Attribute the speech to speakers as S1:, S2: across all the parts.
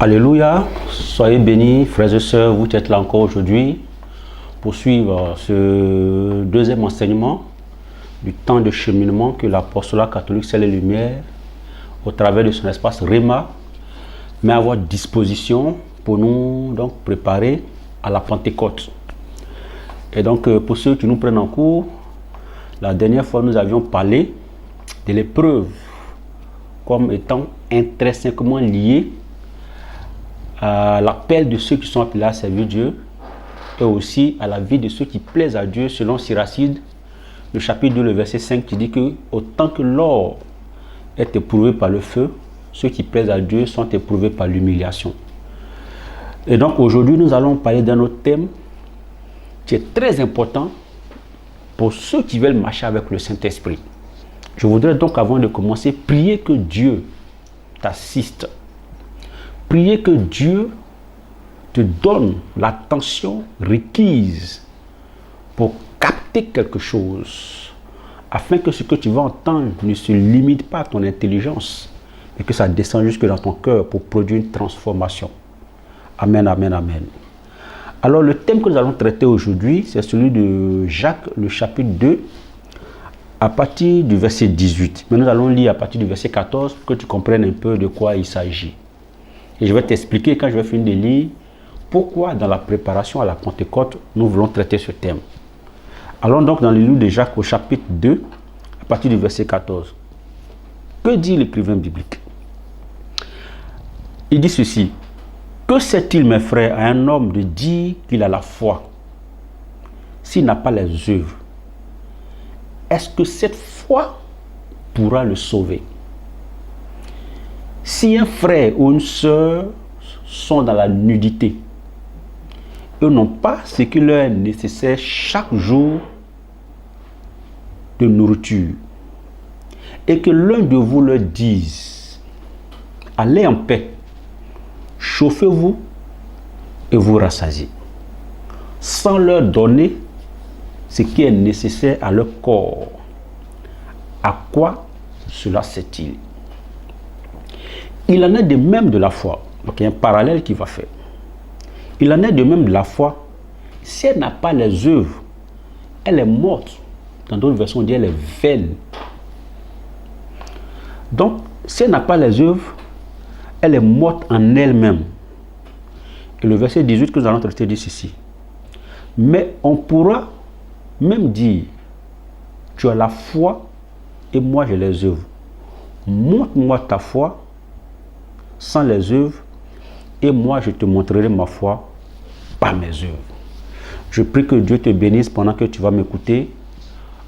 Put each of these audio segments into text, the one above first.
S1: Alléluia, soyez bénis, frères et sœurs, vous êtes là encore aujourd'hui pour suivre ce deuxième enseignement du temps de cheminement que l'apostolat catholique Ciel et Lumière, au travers de son espace Réma, met à votre disposition pour nous donc préparer à la Pentecôte. Et donc pour ceux qui nous prennent en cours, la dernière fois nous avions parlé de l'épreuve comme étant intrinsèquement liée à l'appel de ceux qui sont appelés à servir Dieu et aussi à la vie de ceux qui plaisent à Dieu selon Siracide, le chapitre 2, le verset 5 qui dit que autant que l'or est éprouvé par le feu, ceux qui plaisent à Dieu sont éprouvés par l'humiliation. Et donc aujourd'hui nous allons parler d'un autre thème qui est très important pour ceux qui veulent marcher avec le Saint-Esprit. Je voudrais donc avant de commencer prier que Dieu t'assiste. Priez que Dieu te donne l'attention requise pour capter quelque chose, afin que ce que tu vas entendre ne se limite pas à ton intelligence, mais que ça descende jusque dans ton cœur pour produire une transformation. Amen, amen, amen. Alors le thème que nous allons traiter aujourd'hui, c'est celui de Jacques, le chapitre 2, à partir du verset 18. Mais nous allons lire à partir du verset 14 pour que tu comprennes un peu de quoi il s'agit. Et je vais t'expliquer quand je vais finir de lire pourquoi dans la préparation à la Pentecôte, nous voulons traiter ce thème. Allons donc dans le livre de Jacques au chapitre 2, à partir du verset 14. Que dit l'écrivain biblique? Il dit ceci. Que sait-il, mes frères, à un homme de dire qu'il a la foi s'il n'a pas les œuvres? Est-ce que cette foi pourra le sauver? Si un frère ou une sœur sont dans la nudité, eux n'ont pas ce qui leur est nécessaire chaque jour de nourriture, et que l'un de vous leur dise, allez en paix, chauffez-vous et vous rassasiez, sans leur donner ce qui est nécessaire à leur corps, à quoi cela sert-il? Il en est de même de la foi. Donc il y a un parallèle qui va faire. Il en est de même de la foi. Si elle n'a pas les œuvres, elle est morte. Dans d'autres versions, on dit elle est vaine. Donc, si elle n'a pas les œuvres, elle est morte en elle-même. Et le verset 18 que nous allons traiter dit ceci. Mais on pourra même dire, tu as la foi et moi j'ai les œuvres. Montre-moi ta foi sans les œuvres, et moi je te montrerai ma foi par mes œuvres. Je prie que Dieu te bénisse pendant que tu vas m'écouter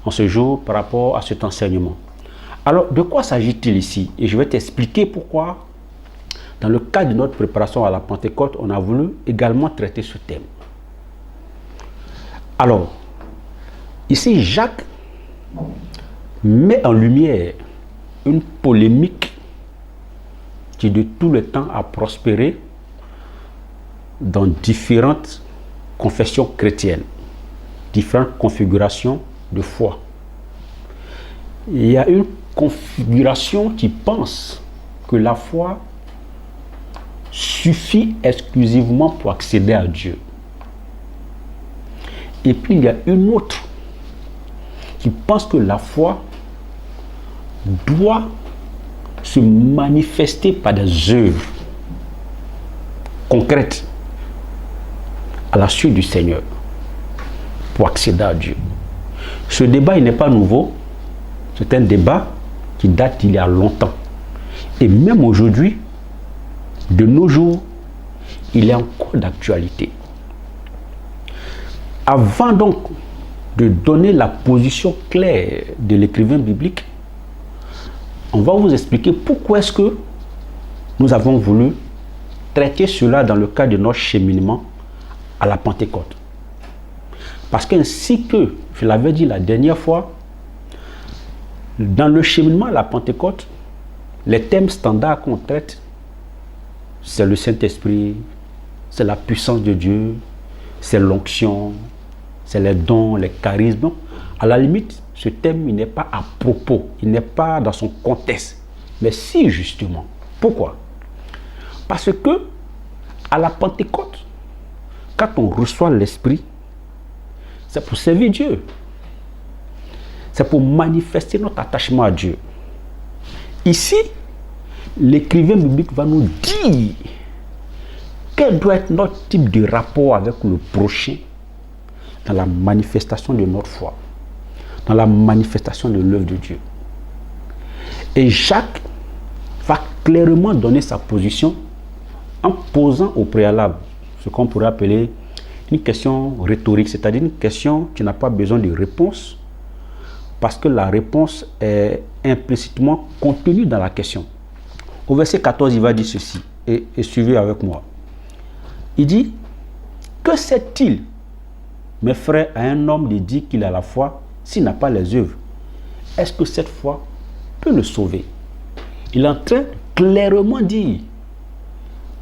S1: en ce jour par rapport à cet enseignement. Alors, de quoi s'agit-il ici? Et je vais t'expliquer pourquoi, dans le cadre de notre préparation à la Pentecôte, on a voulu également traiter ce thème. Alors, ici, Jacques met en lumière une polémique qui de tout le temps a prospéré dans différentes confessions chrétiennes, différentes configurations de foi. Il y a une configuration qui pense que la foi suffit exclusivement pour accéder à Dieu. Et puis il y a une autre qui pense que la foi doit se manifester par des œuvres concrètes à la suite du Seigneur pour accéder à Dieu. Ce débat, il n'est pas nouveau. C'est un débat qui date d'il y a longtemps. Et même aujourd'hui, de nos jours, il est encore d'actualité. Avant donc de donner la position claire de l'écrivain biblique, on va vous expliquer pourquoi est-ce que nous avons voulu traiter cela dans le cadre de notre cheminement à la Pentecôte. Parce qu'ainsi que je l'avais dit la dernière fois, dans le cheminement à la Pentecôte, les thèmes standards qu'on traite, c'est le Saint-Esprit, c'est la puissance de Dieu, c'est l'onction, c'est les dons, les charismes. Donc, à la limite, ce thème il n'est pas à propos, il n'est pas dans son contexte. Mais si justement, pourquoi? Parce que À la Pentecôte, quand on reçoit l'Esprit, c'est pour servir Dieu. C'est pour manifester notre attachement à Dieu. Ici, l'écrivain biblique va nous dire quel doit être notre type de rapport avec le prochain dans la manifestation de notre foi, dans la manifestation de l'œuvre de Dieu. Et Jacques va clairement donner sa position en posant au préalable ce qu'on pourrait appeler une question rhétorique, c'est-à-dire une question qui n'a pas besoin de réponse parce que la réponse est implicitement contenue dans la question. Au verset 14, il va dire ceci, et suivez avec moi. Il dit, que sait-il, mes frères, à un homme de dire qu'il a la foi s'il n'a pas les œuvres? Est-ce que cette foi peut le sauver? Il est en train de clairement dire,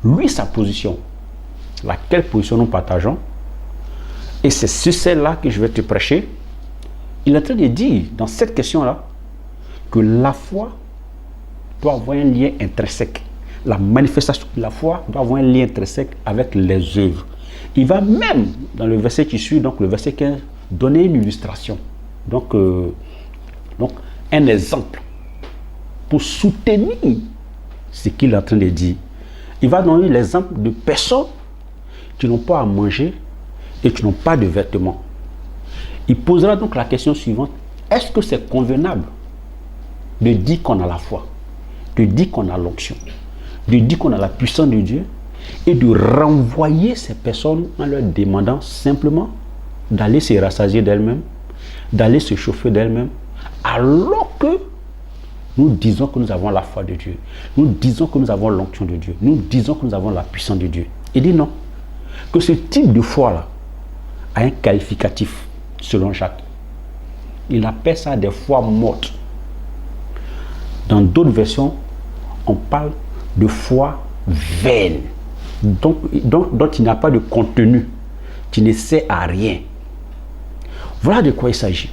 S1: lui, sa position, laquelle position nous partageons, et c'est sur celle-là que je vais te prêcher. Il est en train de dire, dans cette question-là, que la foi doit avoir un lien intrinsèque. La manifestation de la foi doit avoir un lien intrinsèque avec les œuvres. Il va même, dans le verset qui suit, donc le verset 15, donner une illustration. Donc un exemple pour soutenir ce qu'il est en train de dire. Il va donner l'exemple de personnes qui n'ont pas à manger et qui n'ont pas de vêtements. Il posera donc la question suivante. Est-ce que c'est convenable de dire qu'on a la foi, de dire qu'on a l'onction, de dire qu'on a la puissance de Dieu et de renvoyer ces personnes en leur demandant simplement d'aller se rassasier d'elles-mêmes, d'aller se chauffer d'elles-mêmes, alors que nous disons que nous avons la foi de Dieu, nous disons que nous avons l'onction de Dieu, nous disons que nous avons la puissance de Dieu. Il dit non, que ce type de foi-là a un qualificatif selon Jacques. Il appelle ça des foi mortes. Dans d'autres versions, on parle de foi vaine, dont il n'y a pas de contenu, qui ne sert à rien. Voilà de quoi il s'agit.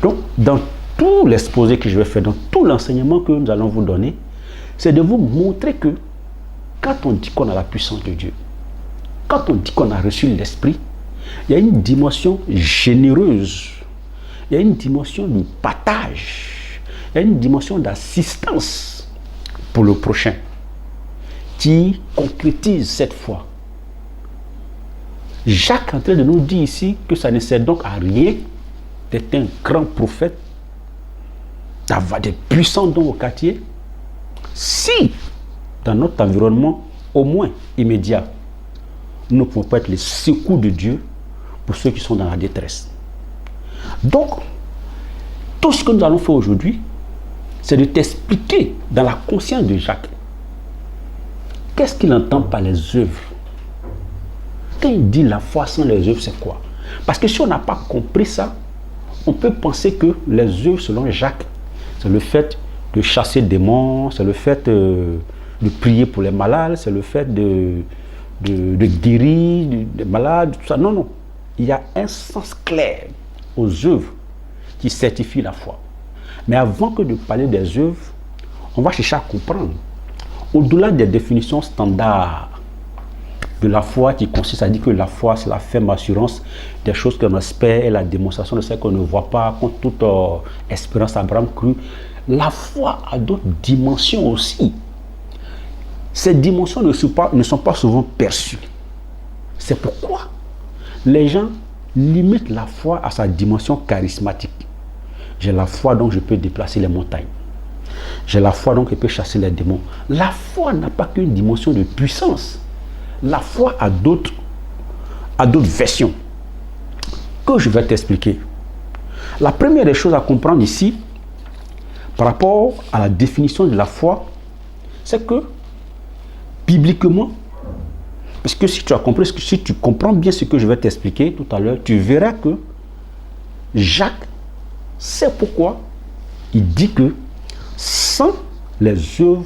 S1: Donc, dans tout l'exposé que je vais faire, dans tout l'enseignement que nous allons vous donner, c'est de vous montrer que quand on dit qu'on a la puissance de Dieu, quand on dit qu'on a reçu l'Esprit, il y a une dimension généreuse, il y a une dimension de partage, il y a une dimension d'assistance pour le prochain qui concrétise cette foi. Jacques est en train de nous dire ici que ça ne sert donc à rien d'être un grand prophète, d'avoir des puissants dons au quartier, si dans notre environnement, au moins immédiat, nous ne pouvons pas être les secours de Dieu pour ceux qui sont dans la détresse. Donc, tout ce que nous allons faire aujourd'hui, c'est de t'expliquer dans la conscience de Jacques, qu'est-ce qu'il entend par les œuvres. Quand il dit la foi sans les œuvres, c'est quoi? Parce que si on n'a pas compris ça, on peut penser que les œuvres, selon Jacques, c'est le fait de chasser des démons, c'est le fait de prier pour les malades, c'est le fait de guérir des malades, tout ça. Non, non. Il y a un sens clair aux œuvres qui certifient la foi. Mais avant que de parler des œuvres, on va chercher à comprendre. Au-delà des définitions standards de la foi qui consiste à dire que la foi, c'est la ferme assurance des choses qu'on espère et la démonstration de ce qu'on ne voit pas, contre toute espérance Abraham crut. La foi a d'autres dimensions aussi. Ces dimensions ne sont pas souvent perçues. C'est pourquoi les gens limitent la foi à sa dimension charismatique. J'ai la foi, donc je peux déplacer les montagnes. J'ai la foi, donc je peux chasser les démons. La foi n'a pas qu'une dimension de puissance. La foi a d'autres versions que je vais t'expliquer. La première des choses à comprendre ici, par rapport à la définition de la foi, c'est que bibliquement, parce que si tu as compris, si tu comprends bien ce que je vais t'expliquer tout à l'heure, tu verras que Jacques sait pourquoi il dit que sans les œuvres,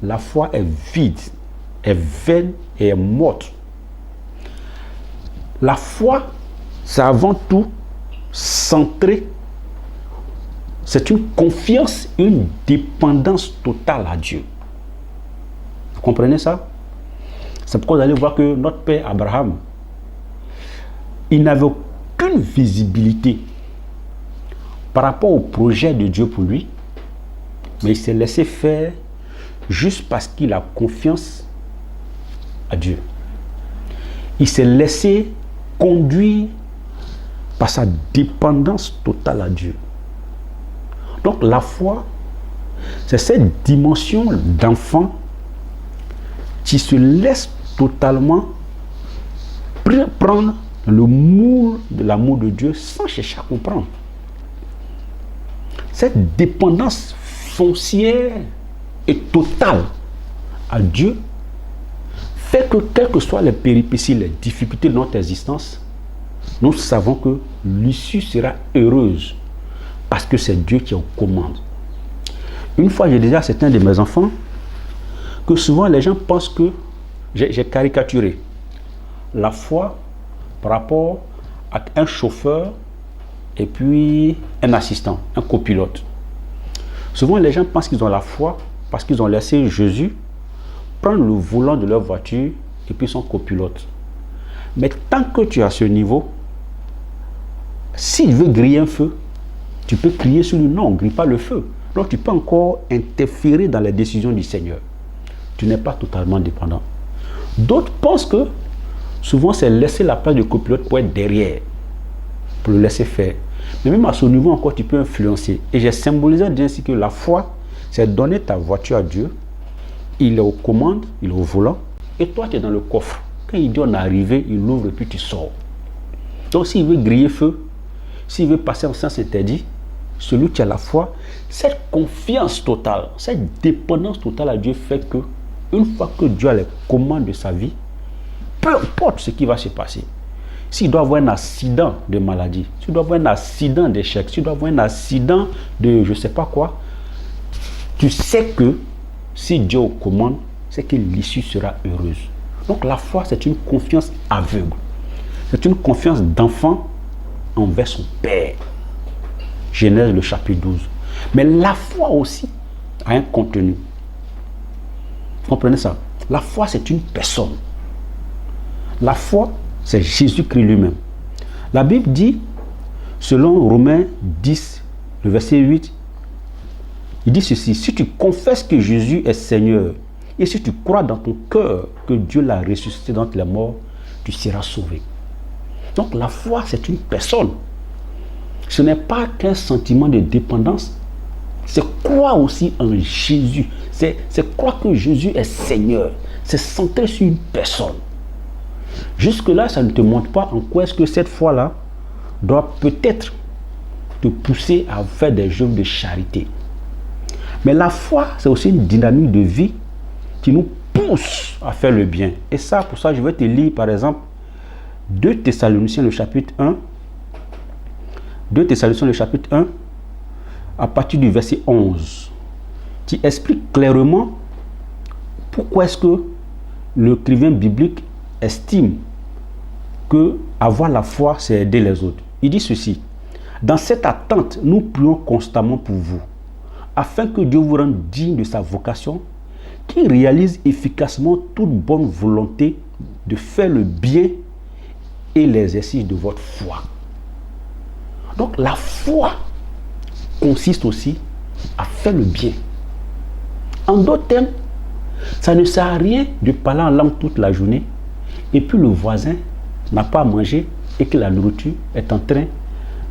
S1: la foi est vide, est vaine et est morte. La foi, c'est avant tout centré, c'est une confiance, une dépendance totale à Dieu. Vous comprenez ça? C'est pourquoi vous allez voir que notre père Abraham, il n'avait aucune visibilité par rapport au projet de Dieu pour lui, mais il s'est laissé faire juste parce qu'il a confiance à Dieu. Il s'est laissé conduire par sa dépendance totale à Dieu. Donc la foi, c'est cette dimension d'enfant qui se laisse totalement prendre le moule de l'amour de Dieu sans chercher à comprendre. Cette dépendance foncière et totale à Dieu fait que, quelles que soient les péripéties, les difficultés de notre existence, nous savons que l'issue sera heureuse parce que c'est Dieu qui est aux commandes. Une fois, j'ai dit à certains de mes enfants que souvent les gens pensent que j'ai caricaturé la foi par rapport à un chauffeur et puis un assistant, un copilote. Souvent, les gens pensent qu'ils ont la foi parce qu'ils ont laissé Jésus prendre le volant de leur voiture et puis son copilote. Mais tant que tu es à ce niveau, s'il veut griller un feu, tu peux crier sur lui, non, ne grille pas le feu. Donc tu peux encore interférer dans les décisions du Seigneur. Tu n'es pas totalement dépendant. D'autres pensent que souvent c'est laisser la place du copilote pour être derrière, pour le laisser faire. Mais même à ce niveau encore, tu peux influencer. Et j'ai symbolisé ainsi que la foi, c'est donner ta voiture à Dieu. Il est aux commandes, il est au volant, et toi tu es dans le coffre. Quand il dit on est arrivé, il ouvre et puis tu sors. Donc s'il veut griller feu, s'il veut passer en sens interdit, celui qui a la foi, cette confiance totale, cette dépendance totale à Dieu fait que, une fois que Dieu a les commandes de sa vie, peu importe ce qui va se passer, s'il doit avoir un accident de maladie, s'il doit avoir un accident d'échec, s'il doit avoir un accident de je ne sais pas quoi, tu sais que si Dieu aux commandes, c'est que l'issue sera heureuse. Donc la foi, c'est une confiance aveugle. C'est une confiance d'enfant envers son Père. Genèse le chapitre 12. Mais la foi aussi a un contenu. Vous comprenez ça? La foi, c'est une personne. La foi, c'est Jésus-Christ lui-même. La Bible dit, selon Romains 10, le verset 8, il dit ceci: si tu confesses que Jésus est Seigneur, et si tu crois dans ton cœur que Dieu l'a ressuscité d'entre les morts, tu seras sauvé. Donc la foi, c'est une personne. Ce n'est pas qu'un sentiment de dépendance, c'est croire aussi en Jésus. C'est croire que Jésus est Seigneur. C'est centré sur une personne. Jusque-là, ça ne te montre pas en quoi est-ce que cette foi-là doit peut-être te pousser à faire des œuvres de charité. Mais la foi, c'est aussi une dynamique de vie qui nous pousse à faire le bien. Et ça, pour ça, je vais te lire par exemple 2 Thessaloniciens le chapitre 1. 2 Thessaloniciens le chapitre 1, à partir du verset 11, qui explique clairement pourquoi est-ce que l'écrivain biblique estime que avoir la foi, c'est aider les autres. Il dit ceci: dans cette attente, nous prions constamment pour vous, afin que Dieu vous rende digne de sa vocation, qui réalise efficacement toute bonne volonté de faire le bien et l'exercice de votre foi. Donc la foi consiste aussi à faire le bien. En d'autres termes, ça ne sert à rien de parler en langue toute la journée et puis le voisin n'a pas à manger et que la nourriture est en train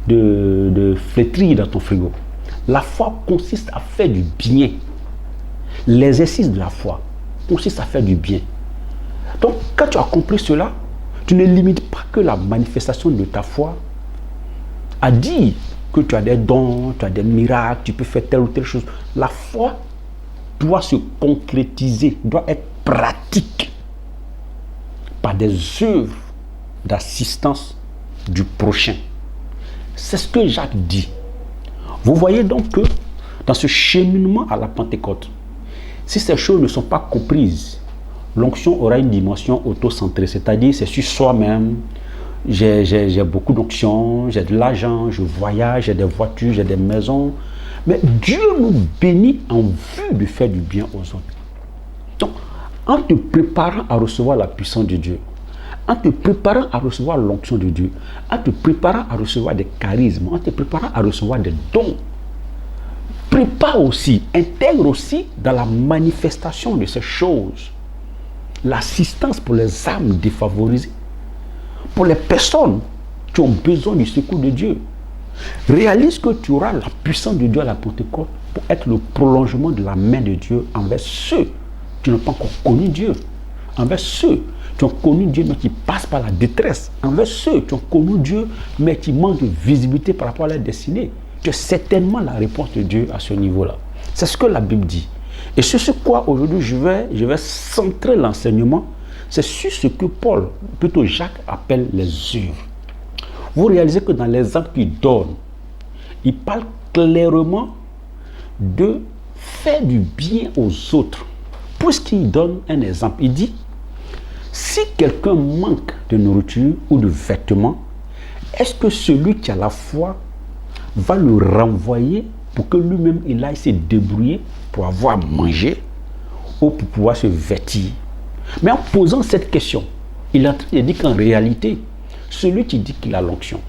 S1: de flétrir dans ton frigo. La foi consiste à faire du bien. L'exercice de la foi consiste à faire du bien. Donc quand tu as compris cela, tu ne limites pas que la manifestation de ta foi à dire que tu as des dons, tu as des miracles, tu peux faire telle ou telle chose. La foi doit se concrétiser, doit être pratique par des œuvres d'assistance du prochain. C'est ce que Jacques dit. Vous voyez donc que dans ce cheminement à la Pentecôte, si ces choses ne sont pas comprises, l'onction aura une dimension autocentrée, c'est-à-dire c'est sur soi-même. J'ai beaucoup d'onction, j'ai de l'argent, je voyage, j'ai des voitures, j'ai des maisons. Mais Dieu nous bénit en vue de faire du bien aux autres. Donc, En te préparant à recevoir la puissance de Dieu, en te préparant à recevoir l'onction de Dieu, en te préparant à recevoir des charismes, en te préparant à recevoir des dons, prépare aussi, intègre aussi dans la manifestation de ces choses l'assistance pour les âmes défavorisées, pour les personnes qui ont besoin du secours de Dieu. Réalise que tu auras la puissance de Dieu à la Pentecôte pour être le prolongement de la main de Dieu envers ceux qui n'ont pas encore connu Dieu, envers ceux qui ont connu Dieu mais qui passent par la détresse, envers ceux qui ont connu Dieu mais qui manquent de visibilité par rapport à leur destinée. Tu as certainement la réponse de Dieu à ce niveau-là. C'est ce que la Bible dit. Et sur ce quoi aujourd'hui je vais centrer l'enseignement, c'est sur ce que Paul, plutôt Jacques, appelle les œuvres. Vous réalisez que dans l'exemple qu'il donne, il parle clairement de faire du bien aux autres. Puisqu'il donne un exemple, il dit, si quelqu'un manque de nourriture ou de vêtements, est-ce que celui qui a la foi va le renvoyer pour que lui-même il aille se débrouiller pour avoir mangé ou pour pouvoir se vêtir? Mais en posant cette question, il est en train de dire qu'en réalité, celui qui dit qu'il a l'onction,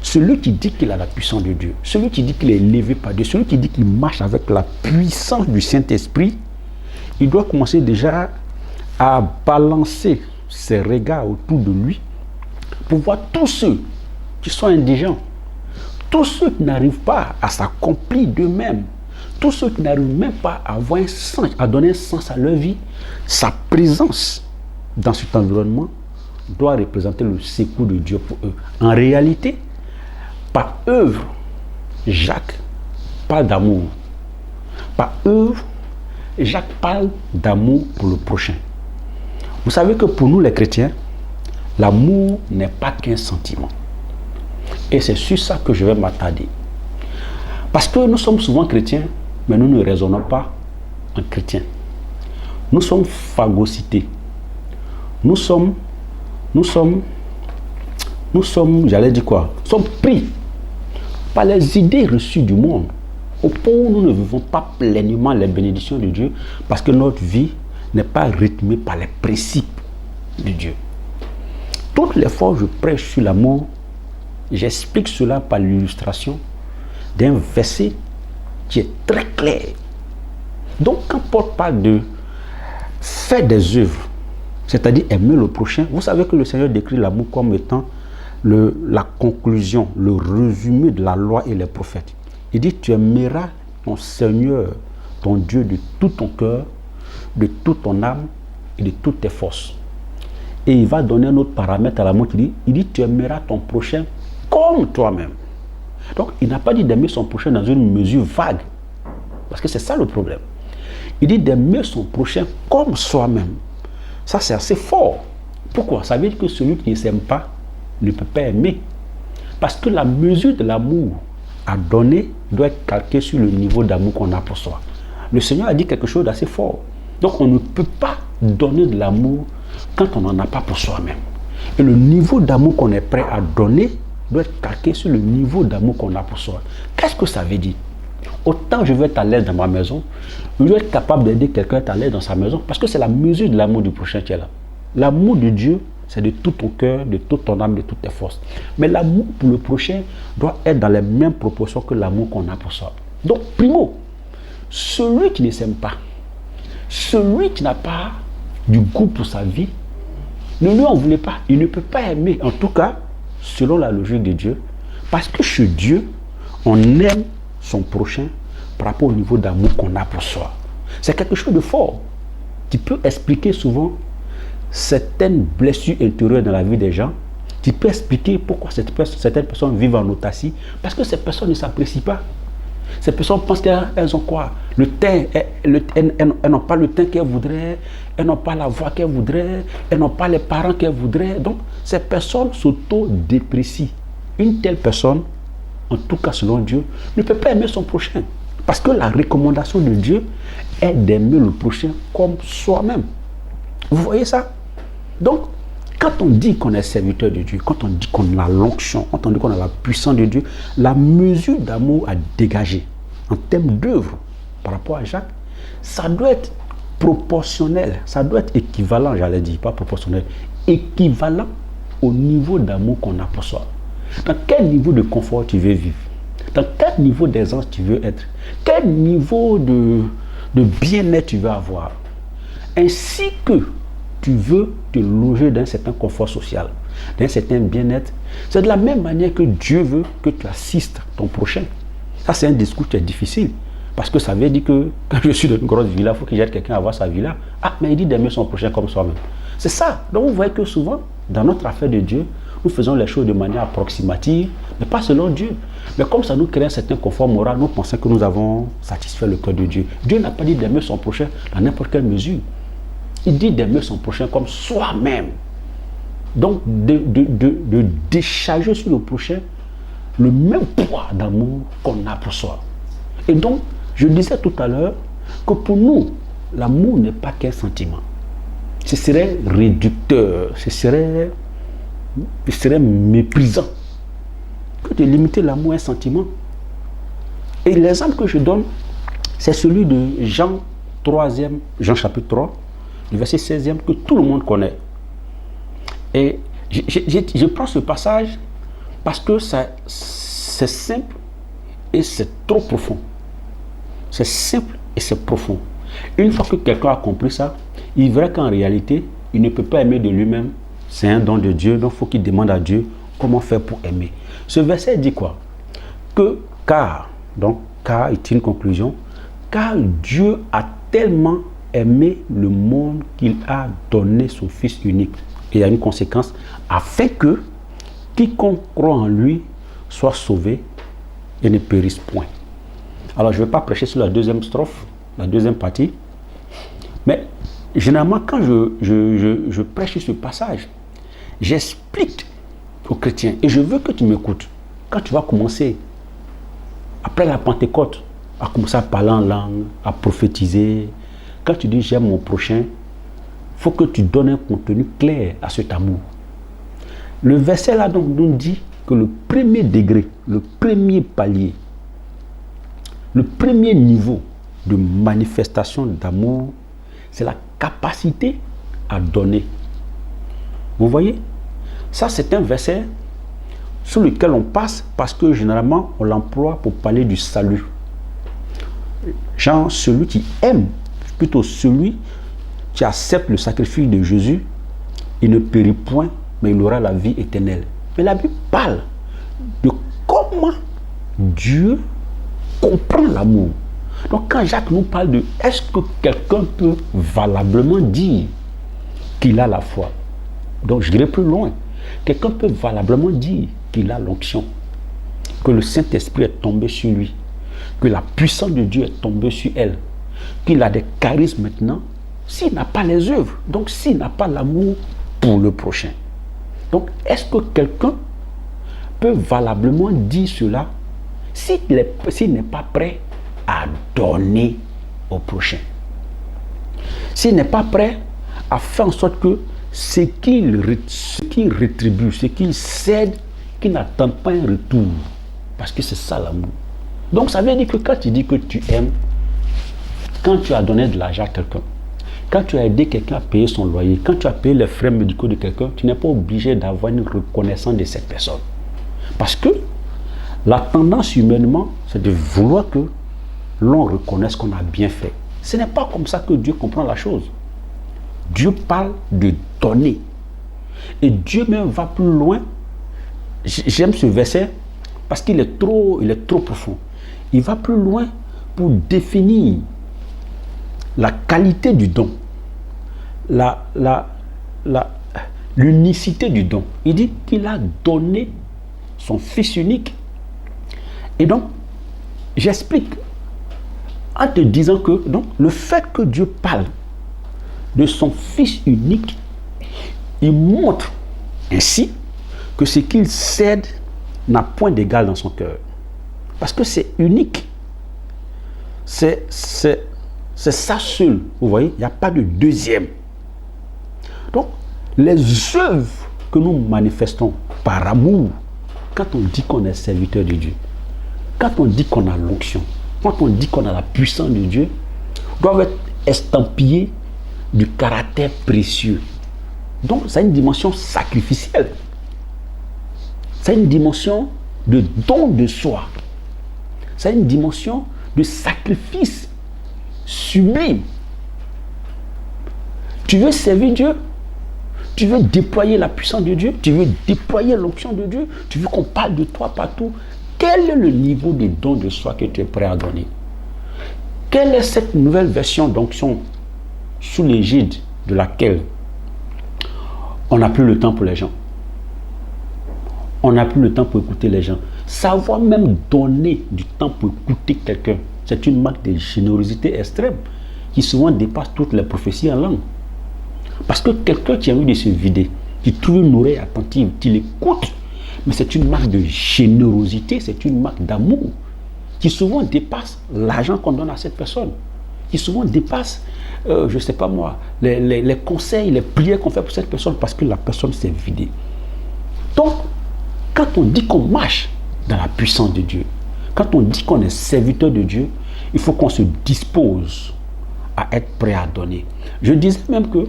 S1: celui qui dit qu'il a la puissance de Dieu, celui qui dit qu'il est élevé par Dieu, celui qui dit qu'il marche avec la puissance du Saint-Esprit, il doit commencer déjà à balancer ses regards autour de lui pour voir tous ceux qui sont indigents, tous ceux qui n'arrivent pas à s'accomplir d'eux-mêmes, tous ceux qui n'arrivent même pas à avoir un sens, à donner un sens à leur vie. Sa présence dans cet environnement doit représenter le secours de Dieu pour eux. En réalité, par œuvre, Jacques parle d'amour. Par œuvre, Jacques parle d'amour pour le prochain. Vous savez que pour nous les chrétiens, l'amour n'est pas qu'un sentiment. Et c'est sur ça que je vais m'attarder. Parce que nous sommes souvent chrétiens, mais nous ne raisonnons pas en chrétien. Nous sommes phagocytés. Nous sommes, j'allais dire quoi? Nous sommes pris par les idées reçues du monde, au point où nous ne vivons pas pleinement les bénédictions de Dieu, parce que notre vie n'est pas rythmée par les principes de Dieu. Toutes les fois où je prêche sur l'amour, j'explique cela par l'illustration d'un verset qui est très clair. Donc quand Paul parle de faire des œuvres, c'est-à-dire aimer le prochain, vous savez que le Seigneur décrit l'amour comme étant la conclusion, le résumé de la loi et les prophètes. Il dit, tu aimeras ton Seigneur, ton Dieu de tout ton cœur, de toute ton âme et de toutes tes forces. Et il va donner un autre paramètre à l'amour qui dit, tu aimeras ton prochain comme toi-même. Donc, il n'a pas dit d'aimer son prochain dans une mesure vague. Parce que c'est ça le problème. Il dit d'aimer son prochain comme soi-même. Ça, c'est assez fort. Pourquoi? Ça veut dire que celui qui ne s'aime pas ne peut pas aimer. Parce que la mesure de l'amour à donner doit être calquée sur le niveau d'amour qu'on a pour soi. Le Seigneur a dit quelque chose d'assez fort. Donc, on ne peut pas donner de l'amour quand on n'en a pas pour soi-même. Et le niveau d'amour qu'on est prêt à donner doit être calqué sur le niveau d'amour qu'on a pour soi. Qu'est-ce que ça veut dire? Autant je veux être à l'aise dans ma maison, je dois être capable d'aider quelqu'un à être à l'aise dans sa maison, parce que c'est la mesure de l'amour du prochain qui est là. L'amour de Dieu, c'est de tout ton cœur, de toute ton âme, de toutes tes forces. Mais l'amour pour le prochain doit être dans les mêmes proportions que l'amour qu'on a pour soi. Donc, primo, celui qui ne s'aime pas, celui qui n'a pas du goût pour sa vie, ne lui en voulez pas. Il ne peut pas aimer, en tout cas, selon la logique de Dieu. Parce que chez Dieu, on aime son prochain par rapport au niveau d'amour qu'on a pour soi. C'est quelque chose de fort qui peut expliquer souvent certaines blessures intérieures dans la vie des gens, qui peut expliquer pourquoi certaines personnes vivent en autarcie, parce que ces personnes ne s'apprécient pas. Ces personnes pensent qu'elles ont quoi? Le teint, elles n'ont pas le teint qu'elles voudraient, elles n'ont pas la voix qu'elles voudraient, elles n'ont pas les parents qu'elles voudraient. Donc, ces personnes s'auto-déprécient. Une telle personne, en tout cas selon Dieu, ne peut pas aimer son prochain. Parce que la recommandation de Dieu est d'aimer le prochain comme soi-même. Vous voyez ça? Donc, quand on dit qu'on est serviteur de Dieu, quand on dit qu'on a l'onction, quand on dit qu'on a la puissance de Dieu, la mesure d'amour à dégager en termes d'œuvre par rapport à Jacques, ça doit être proportionnel. Ça doit être équivalent, j'allais dire, pas proportionnel. Équivalent au niveau d'amour qu'on a pour soi. Dans quel niveau de confort tu veux vivre? Dans quel niveau d'aisance tu veux être? Quel niveau de bien-être tu veux avoir? Ainsi que tu veux te loger dans un certain confort social, dans un certain bien-être. C'est de la même manière que Dieu veut que tu assistes ton prochain. Ça, c'est un discours qui est difficile. Parce que ça veut dire que quand je suis dans une grosse villa, il faut que j'aide quelqu'un à voir sa villa. Ah, mais il dit d'aimer son prochain comme soi-même. C'est ça. Donc vous voyez que souvent, dans notre affaire de Dieu, nous faisons les choses de manière approximative, mais pas selon Dieu. Mais comme ça nous crée un certain confort moral, nous pensons que nous avons satisfait le cœur de Dieu. Dieu n'a pas dit d'aimer son prochain dans n'importe quelle mesure. Il dit d'aimer son prochain comme soi-même. Donc, de décharger sur le prochain le même poids d'amour qu'on a pour soi. Et donc, je disais tout à l'heure que pour nous, l'amour n'est pas qu'un sentiment. Ce serait réducteur, ce serait méprisant que de limiter l'amour à un sentiment. Et l'exemple que je donne, c'est celui de Jean 3e, Jean chapitre 3, le verset 16e, que tout le monde connaît. Et je prends ce passage parce que c'est simple et c'est trop profond. C'est simple et c'est profond. Une fois que quelqu'un a compris ça, il verra qu'en réalité, il ne peut pas aimer de lui-même. C'est un don de Dieu, donc il faut qu'il demande à Dieu comment faire pour aimer. Ce verset dit quoi? Car est une conclusion, car Dieu a tellement aimé le monde qu'il a donné son Fils unique. Et il y a une conséquence, afin que quiconque croit en lui soit sauvé et ne périsse point. Alors, je ne vais pas prêcher sur la deuxième strophe, la deuxième partie, mais généralement, quand je prêche sur ce passage, j'explique aux chrétiens, et je veux que tu m'écoutes, quand tu vas commencer, après la Pentecôte, à commencer à parler en langue, à prophétiser, quand tu dis j'aime mon prochain, il faut que tu donnes un contenu clair à cet amour. Le verset là donc nous dit que le premier degré, le premier palier, le premier niveau de manifestation d'amour, c'est la capacité à donner. Vous voyez? Ça, c'est un verset sur lequel on passe parce que généralement, on l'emploie pour parler du salut. Genre, celui qui aime, plutôt celui qui accepte le sacrifice de Jésus, il ne périt point, mais il aura la vie éternelle. Mais la Bible parle de comment Dieu comprend l'amour. Donc quand Jacques nous parle de est-ce que quelqu'un peut valablement dire qu'il a la foi, donc je dirais plus loin, quelqu'un peut valablement dire qu'il a l'onction, que le Saint-Esprit est tombé sur lui, que la puissance de Dieu est tombée sur elle, qu'il a des charismes maintenant, s'il n'a pas les œuvres, donc s'il n'a pas l'amour pour le prochain. Donc est-ce que quelqu'un peut valablement dire cela s'il n'est pas prêt à donner au prochain? S'il n'est pas prêt à faire en sorte que ce qu'il rétribue, ce qu'il cède, qu'il n'attend pas un retour. Parce que c'est ça l'amour. Donc ça veut dire que quand tu dis que tu aimes, quand tu as donné de l'argent à quelqu'un, quand tu as aidé quelqu'un à payer son loyer, quand tu as payé les frais médicaux de quelqu'un, tu n'es pas obligé d'avoir une reconnaissance de cette personne. Parce que la tendance humainement, c'est de vouloir que l'on reconnaisse qu'on a bien fait. Ce n'est pas comme ça que Dieu comprend la chose. Dieu parle de donner. Et Dieu même va plus loin. J'aime ce verset parce qu'il est trop profond. Il va plus loin pour définir la qualité du don, l'unicité du don. Il dit qu'il a donné son Fils unique. Et donc, j'explique en te disant que donc, le fait que Dieu parle de son Fils unique, il montre ainsi que ce qu'il cède n'a point d'égal dans son cœur. Parce que c'est unique. C'est ça seul. Vous voyez, il n'y a pas de deuxième. Donc, les œuvres que nous manifestons par amour, quand on dit qu'on est serviteur de Dieu, quand on dit qu'on a l'onction, quand on dit qu'on a la puissance de Dieu, doivent être estampillé du caractère précieux. Donc, c'est une dimension sacrificielle. C'est une dimension de don de soi. C'est une dimension de sacrifice sublime. Tu veux servir Dieu? Tu veux déployer la puissance de Dieu? Tu veux déployer l'onction de Dieu? Tu veux qu'on parle de toi partout? Quel est le niveau de don de soi que tu es prêt à donner? Quelle est cette nouvelle version d'onction sous l'égide de laquelle on n'a plus le temps pour les gens? On n'a plus le temps pour écouter les gens. Savoir même donner du temps pour écouter quelqu'un, c'est une marque de générosité extrême qui souvent dépasse toutes les prophéties en langue. Parce que quelqu'un qui a envie de se vider, qui trouve une oreille attentive, qui l'écoute, mais c'est une marque de générosité, c'est une marque d'amour qui souvent dépasse l'argent qu'on donne à cette personne, qui souvent dépasse, je ne sais pas moi, les conseils, les prières qu'on fait pour cette personne parce que la personne s'est vidée. Donc, quand on dit qu'on marche dans la puissance de Dieu, quand on dit qu'on est serviteur de Dieu, il faut qu'on se dispose à être prêt à donner. Je disais même que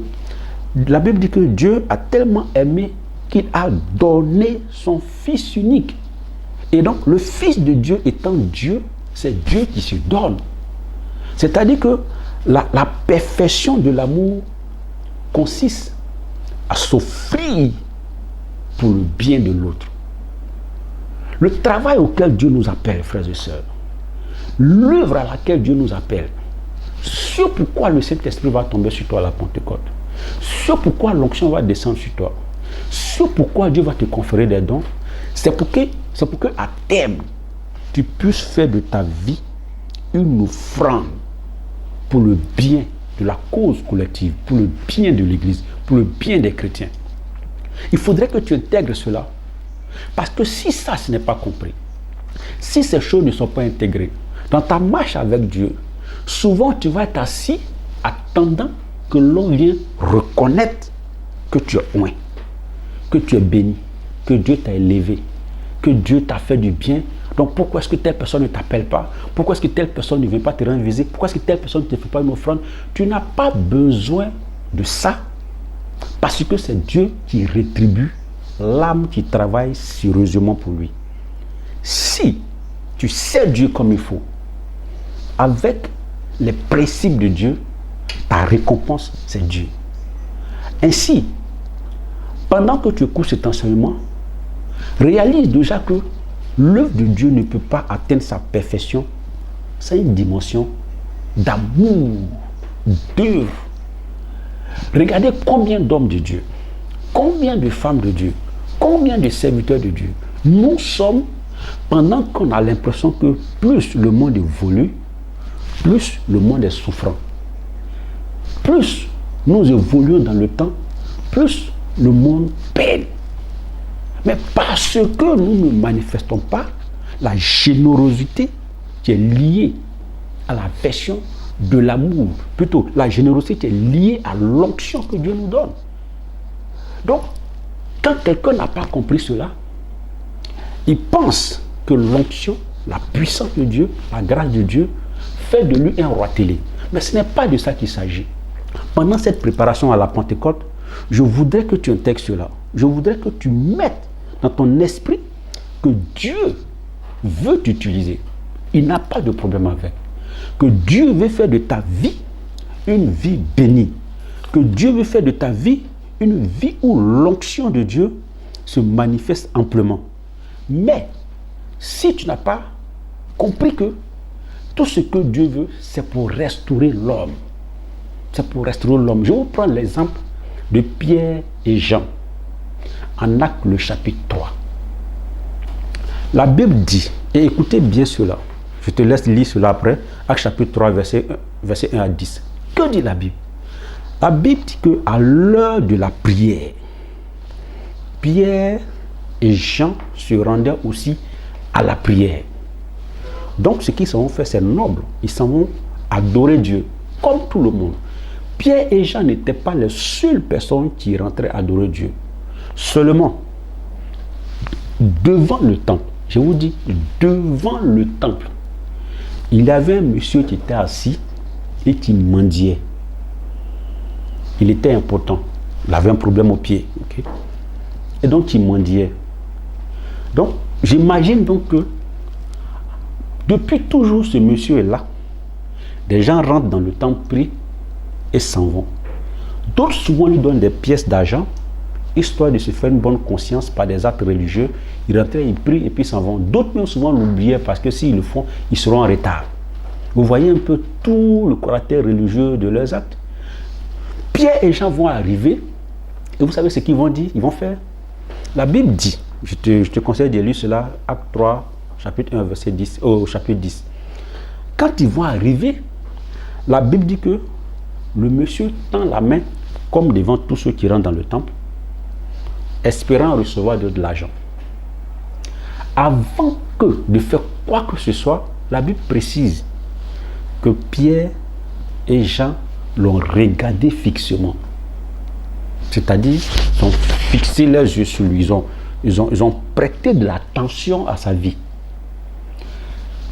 S1: la Bible dit que Dieu a tellement aimé qu'il a donné son Fils unique. Et donc, le Fils de Dieu étant Dieu, c'est Dieu qui se donne. C'est-à-dire que la perfection de l'amour consiste à s'offrir pour le bien de l'autre. Le travail auquel Dieu nous appelle, frères et sœurs, l'œuvre à laquelle Dieu nous appelle, ce pourquoi le Saint-Esprit va tomber sur toi à la Pentecôte, ce pourquoi l'onction va descendre sur toi, ce pourquoi Dieu va te conférer des dons, c'est pour que à terme, tu puisses faire de ta vie une offrande pour le bien de la cause collective, pour le bien de l'Église, pour le bien des chrétiens. Il faudrait que tu intègres cela. Parce que si ça, ce n'est pas compris, si ces choses ne sont pas intégrées dans ta marche avec Dieu, souvent tu vas être assis attendant que l'on vienne reconnaître que tu es oint, que tu es béni, que Dieu t'a élevé, que Dieu t'a fait du bien. Donc pourquoi est-ce que telle personne ne t'appelle pas? Pourquoi est-ce que telle personne ne vient pas te rendre visite? Pourquoi est-ce que telle personne ne te fait pas une offrande? Tu n'as pas besoin de ça, parce que c'est Dieu qui rétribue l'âme qui travaille sérieusement pour lui. Si tu sais Dieu comme il faut, avec les principes de Dieu, ta récompense, c'est Dieu. Ainsi, pendant que tu écoutes cet enseignement, réalise déjà que l'œuvre de Dieu ne peut pas atteindre sa perfection. C'est une dimension d'amour, d'œuvre. Regardez combien d'hommes de Dieu, combien de femmes de Dieu, combien de serviteurs de Dieu nous sommes, pendant qu'on a l'impression que plus le monde évolue, plus le monde est souffrant. Plus nous évoluons dans le temps, plus le monde peine. Mais parce que nous ne manifestons pas la générosité qui est liée à la version de l'amour, plutôt la générosité qui est liée à l'onction que Dieu nous donne. Donc, quand quelqu'un n'a pas compris cela, il pense que l'onction, la puissance de Dieu, la grâce de Dieu, fait de lui un roi télé. Mais ce n'est pas de ça qu'il s'agit. Pendant cette préparation à la Pentecôte, je voudrais que tu intègres cela. Je voudrais que tu mettes dans ton esprit que Dieu veut t'utiliser. Il n'a pas de problème avec. Que Dieu veut faire de ta vie une vie bénie. Que Dieu veut faire de ta vie une vie où l'onction de Dieu se manifeste amplement. Mais, si tu n'as pas compris que tout ce que Dieu veut, c'est pour restaurer l'homme. C'est pour restaurer l'homme. Je vais vous prendre l'exemple de Pierre et Jean, en Actes le chapitre 3. La Bible dit, et écoutez bien cela, je te laisse lire cela après, Actes chapitre 3, verset 1 à 10. Que dit la Bible? La Bible dit qu'à l'heure de la prière, Pierre et Jean se rendaient aussi à la prière. Donc ce qu'ils s'en vont faire, c'est noble. Ils s'en vont adorer Dieu, comme tout le monde. Pierre et Jean n'étaient pas les seules personnes qui rentraient adorer Dieu. Seulement, devant le temple, je vous dis, devant le temple, il y avait un monsieur qui était assis et qui mendiait. Il était important. Il avait un problème au pied. Okay? Et donc, il mendiait. Donc, j'imagine donc que depuis toujours, ce monsieur est là. Des gens rentrent dans le temple, prient et s'en vont. D'autres souvent lui donnent des pièces d'argent, histoire de se faire une bonne conscience par des actes religieux. Ils rentraient, ils prient et puis s'en vont. D'autres même souvent l'oubliaient parce que s'ils le font, ils seront en retard. Vous voyez un peu tout le caractère religieux de leurs actes. Pierre et Jean vont arriver et vous savez ce qu'ils vont dire, ils vont faire. La Bible dit, je te conseille de lire cela, Acte 3, chapitre 1, verset 10, au chapitre 10. Quand ils vont arriver, la Bible dit que le monsieur tend la main comme devant tous ceux qui rentrent dans le temple, espérant recevoir de l'argent. Avant de faire quoi que ce soit, la Bible précise que Pierre et Jean l'ont regardé fixement. C'est-à-dire, ils ont fixé leurs yeux sur lui, ils ont prêté de l'attention à sa vie.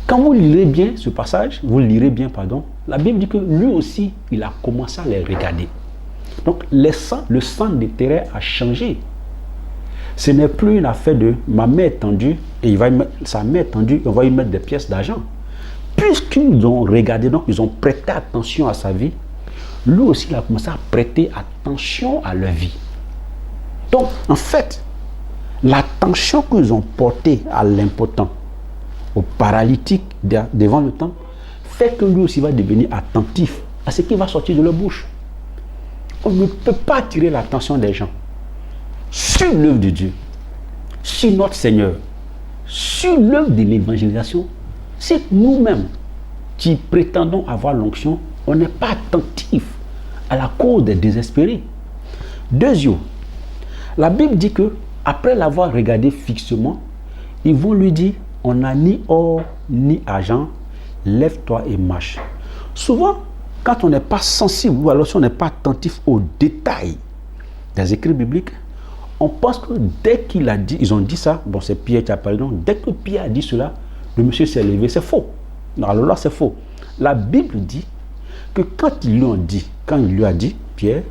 S1: Quand vous lirez bien ce passage, la Bible dit que lui aussi, il a commencé à les regarder. Donc, le sang d'intérêt a changé. Ce n'est plus une affaire de ma main est tendue et sa main est tendue, on va y mettre des pièces d'argent. Puisqu'ils ont regardé, donc ils ont prêté attention à sa vie, lui aussi il a commencé à prêter attention à leur vie. Donc, en fait, l'attention qu'ils ont portée à l'impotent, au paralytique devant le temple, fait que lui aussi va devenir attentif à ce qui va sortir de leur bouche. On ne peut pas attirer l'attention des gens sur l'œuvre de Dieu, sur notre Seigneur, sur l'œuvre de l'évangélisation. C'est nous-mêmes qui prétendons avoir l'onction, on n'est pas attentif à la cause des désespérés. Deuxièmement, la Bible dit que après l'avoir regardé fixement, ils vont lui dire, on n'a ni or ni argent, lève-toi et marche. Souvent, quand on n'est pas sensible ou alors si on n'est pas attentif aux détails des écrits bibliques, on pense que dès qu'il a dit, ils ont dit ça, bon c'est Pierre qui a parlé, donc dès que Pierre a dit cela, le monsieur s'est levé, c'est faux. Non, alors là c'est faux. La Bible dit que quand il lui a dit, Pierre,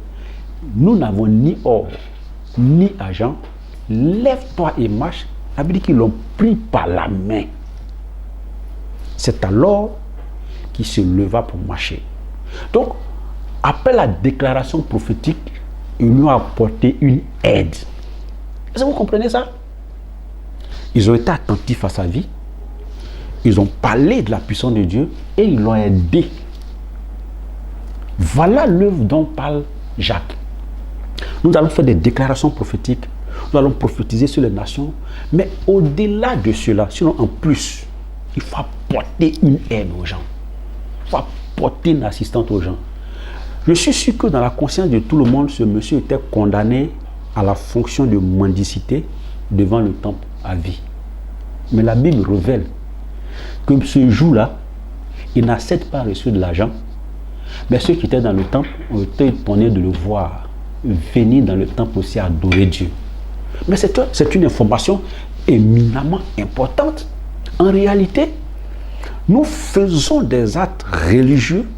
S1: nous n'avons ni or, ni argent, lève-toi et marche, la Bible dit qu'ils l'ont pris par la main. C'est alors qu'il se leva pour marcher. Donc, après la déclaration prophétique, ils lui ont apporté une aide. Est-ce que vous comprenez ça? Ils ont été attentifs à sa vie. Ils ont parlé de la puissance de Dieu et ils l'ont aidé. Voilà l'œuvre dont parle Jacques. Nous allons faire des déclarations prophétiques. Nous allons prophétiser sur les nations. Mais au-delà de cela, sinon en plus, il faut apporter une aide aux gens. Il faut apporter une assistance aux gens. Je suis sûr que dans la conscience de tout le monde, ce monsieur était condamné à la fonction de mendicité devant le temple à vie. Mais la Bible révèle que ce jour-là, il n'a certes pas reçu de l'argent, mais ceux qui étaient dans le temple ont été étonnés de le voir venir dans le temple aussi adorer Dieu. Mais c'est une information éminemment importante. En réalité, nous faisons des actes religieux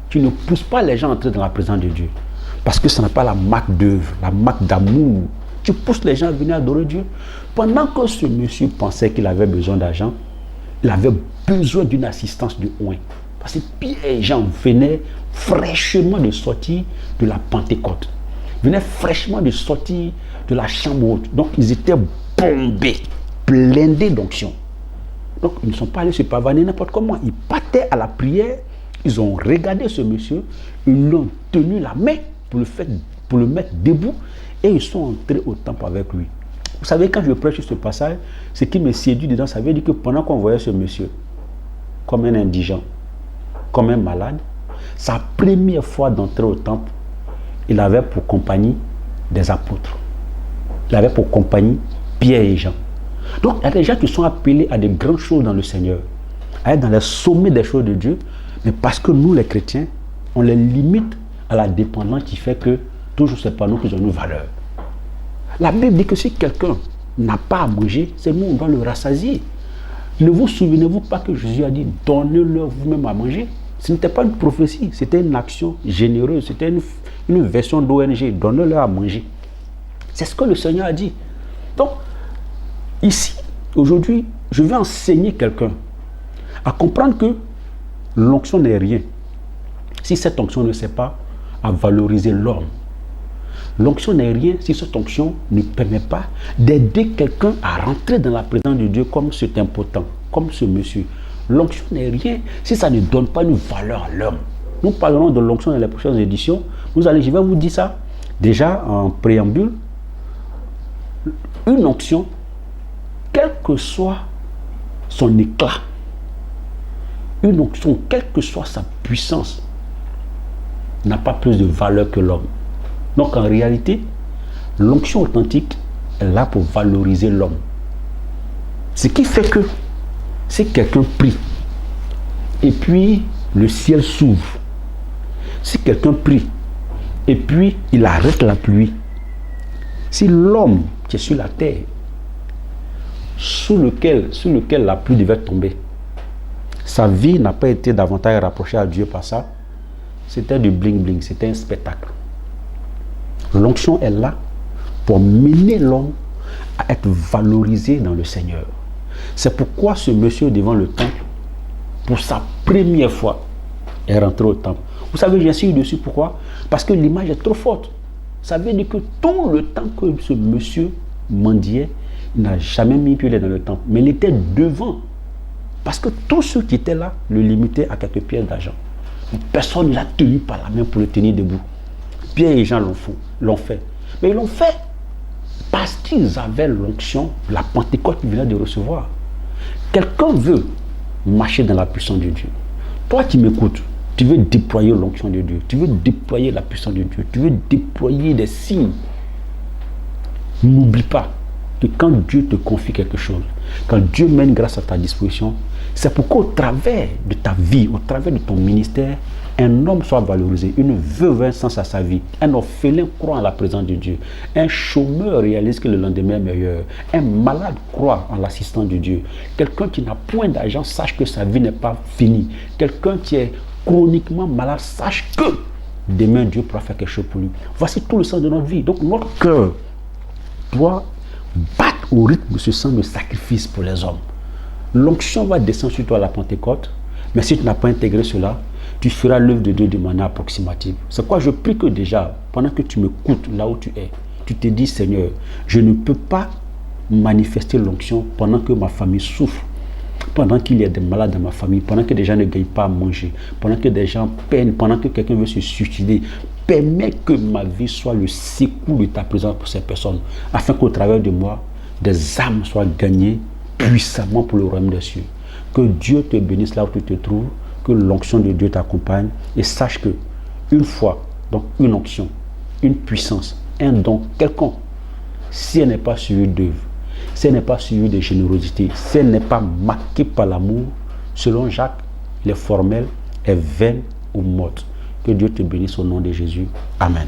S1: qui ne poussent pas les gens à entrer dans la présence de Dieu. Parce que ce n'est pas la marque d'œuvre, la marque d'amour qui pousse les gens à venir adorer Dieu. Pendant que ce monsieur pensait qu'il avait besoin d'argent, il avait besoin d'une assistance de oint. Parce que Pierre et Jean venaient fraîchement de sortir de la Pentecôte. Venaient fraîchement de sortir de la chambre haute. Donc ils étaient bombés, blindés d'onction. Donc ils ne sont pas allés se pavaner n'importe comment. Ils partaient à la prière, ils ont regardé ce monsieur, ils l'ont tenu la main pour le mettre debout et ils sont entrés au temple avec lui. Vous savez, quand je prêche ce passage, ce qui me séduit dedans, ça veut dire que pendant qu'on voyait ce monsieur comme un indigent, comme un malade, sa première fois d'entrer au temple, il avait pour compagnie des apôtres. Il avait pour compagnie Pierre et Jean. Donc, il y a des gens qui sont appelés à de grandes choses dans le Seigneur, à être dans les sommets des choses de Dieu, mais parce que nous, les chrétiens, on les limite à la dépendance qui fait que toujours c'est pas nous qui avons une valeur. La Bible dit que si quelqu'un n'a pas à manger, c'est nous, on doit le rassasier. Ne vous souvenez-vous pas que Jésus a dit, donnez-leur vous-même à manger? Ce n'était pas une prophétie, c'était une action généreuse, c'était une version d'ONG. Donnez-leur à manger. C'est ce que le Seigneur a dit. Donc, ici, aujourd'hui, je vais enseigner quelqu'un à comprendre que l'onction n'est rien si cette onction ne sert pas à valoriser l'homme. L'onction n'est rien si cette onction ne permet pas d'aider quelqu'un à rentrer dans la présence de Dieu comme cet impotent, comme ce monsieur. L'onction n'est rien si ça ne donne pas une valeur à l'homme. Nous parlerons de l'onction dans les prochaines éditions. Je vais vous dire ça déjà en préambule. Une onction, quel que soit son éclat, une onction, quelle que soit sa puissance, n'a pas plus de valeur que l'homme. Donc en réalité, l'onction authentique est là pour valoriser l'homme. Ce qui fait que si quelqu'un prie et puis le ciel s'ouvre, si quelqu'un prie et puis il arrête la pluie, si l'homme qui est sur la terre, sous lequel la pluie devait tomber, sa vie n'a pas été davantage rapprochée à Dieu par ça, c'était du bling-bling, c'était un spectacle. L'onction est là pour mener l'homme à être valorisé dans le Seigneur. C'est pourquoi ce monsieur devant le temple, pour sa première fois, est rentré au temple. Vous savez, j'insiste dessus, pourquoi? Parce que l'image est trop forte. Ça veut dire que tout le temps que ce monsieur mendiait, il n'a jamais mis pied dans le temple, mais il était devant. Parce que tous ceux qui étaient là le limitaient à quelques pièces d'argent. Personne ne l'a tenu par la main pour le tenir debout. Pierre et Jean l'ont fait. Mais ils l'ont fait parce qu'ils avaient l'onction, la Pentecôte qu'ils venaient de recevoir. Quelqu'un veut marcher dans la puissance de Dieu. Toi qui m'écoutes, tu veux déployer l'onction de Dieu. Tu veux déployer la puissance de Dieu. Tu veux déployer des signes. N'oublie pas que quand Dieu te confie quelque chose, quand Dieu mène grâce à ta disposition, c'est pour qu'au travers de ta vie, au travers de ton ministère, un homme soit valorisé, une veuve a un sens à sa vie, un orphelin croit en la présence de Dieu, un chômeur réalise que le lendemain est meilleur, un malade croit en l'assistance de Dieu, quelqu'un qui n'a point d'argent sache que sa vie n'est pas finie, quelqu'un qui est chroniquement malade sache que demain Dieu pourra faire quelque chose pour lui. Voici tout le sens de notre vie. Donc notre cœur doit battre au rythme de ce sens de sacrifice pour les hommes. L'onction va descendre sur toi à la Pentecôte, mais si tu n'as pas intégré cela, tu feras l'œuvre de Dieu de manière approximative. C'est quoi? Je prie que déjà, pendant que tu m'écoutes là où tu es, tu te dis, Seigneur, je ne peux pas manifester l'onction pendant que ma famille souffre, pendant qu'il y a des malades dans ma famille, pendant que des gens ne gagnent pas à manger, pendant que des gens peinent, pendant que quelqu'un veut se suicider. Permets que ma vie soit le secours de ta présence pour ces personnes, afin qu'au travers de moi, des âmes soient gagnées puissamment pour le royaume des cieux. Que Dieu te bénisse là où tu te trouves, que l'onction de Dieu t'accompagne, et sache que une fois, donc une onction, une puissance, un don quelconque, si elle n'est pas suivie d'œuvre, si elle n'est pas suivie de générosité, si elle n'est pas marquée par l'amour, selon Jacques, elle est formelle, est vaine ou morte. Que Dieu te bénisse au nom de Jésus. Amen.